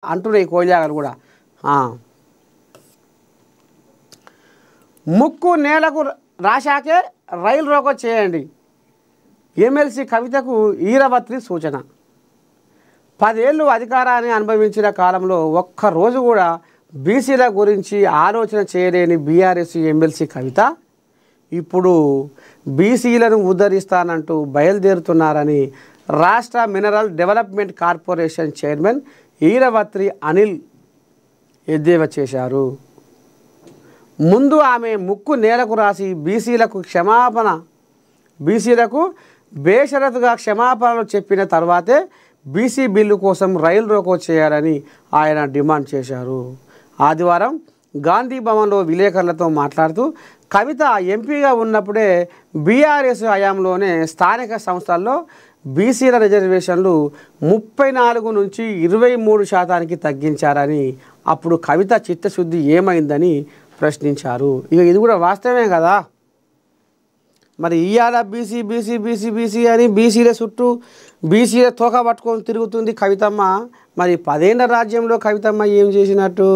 అంటున్నాయి కోయిలాగలు కూడా. ముక్కు నేలకు రాశాకే రైలు రోకో చేయండి, ఎమ్మెల్సీ కవితకు ఈరవత్రి సూచన. 10 ఏళ్ళు అధికారాన్ని అనుభవించిన కాలంలో ఒక్కరోజు కూడా బీసీల గురించి ఆలోచన చేయలేని బీఆర్ఎస్ ఎమ్మెల్సీ కవిత ఇప్పుడు బీసీలను ఉద్ధరిస్తానంటూ బయలుదేరుతున్నారని రాష్ట్ర mineral development corporation chairman Eravatri Anil ఎద్దేవా చేశారు. ముందు ఆమె ముక్కు నేలకు రాసి బీసీలకు బేషరతుగా క్షమాపణలు చెప్పిన తర్వాతే బీసీ బిల్లు కోసం రైలు రోకో చేయాలని ఆయన డిమాండ్ చేశారు. ఆదివారం గాంధీ భవన్లో విలేకరులతో మాట్లాడుతూ కవిత ఎంపీగా ఉన్నప్పుడే బీఆర్ఎస్ హయాంలోనే స్థానిక సంస్థల్లో బీసీల రిజర్వేషన్లు 34 నుంచి 23% తగ్గించారని, అప్పుడు కవిత చిత్తశుద్ధి ఏమైందని ప్రశ్నించారు. ఇది కూడా వాస్తవమే కదా. మరి ఇవాళ బీసీ అని బీసీల చుట్టూ బీసీల తోక పట్టుకొని తిరుగుతుంది కవితమ్మ. మరి 10 ఏళ్ల రాజ్యంలో కవితమ్మ ఏం చేసినట్టు?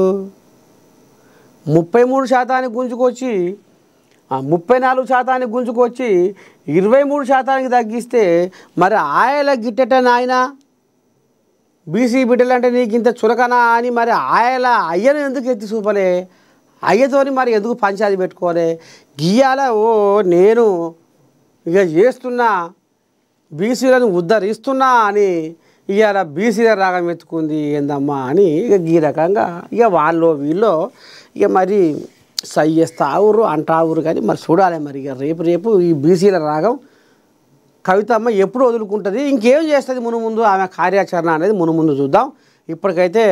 33% గుంజుకొచ్చి 34% గుంజుకొచ్చి 23% తగ్గిస్తే మరి ఆయల గిట్టట నాయన బీసీ బిడ్డలంటే నీకు ఇంత చులకనా అని మరి ఆయల అయ్యను ఎందుకు ఎత్తి చూపలే? అయ్యతోని మరి ఎందుకు పంచాయతీ పెట్టుకోలే? గీయాల నేను ఇక చేస్తున్నా, బీసీలను ఉద్ధరిస్తున్నా అని ఇవాళ బీసీల రాగం ఎత్తుకుంది ఏందమ్మా అని ఇక ఈ రకంగా ఇక వాళ్ళు వీళ్ళు ఇక మరి సై చేస్తావురు అంటావురు. కానీ మరి చూడాలి మరి ఇక రేపు ఈ బీసీల రాగం కవితమ్మ ఎప్పుడు వదులుకుంటుంది, ఇంకేం చేస్తుంది ముందు ఆమె కార్యాచరణ అనేది ముందు చూద్దాం. ఇప్పటికైతే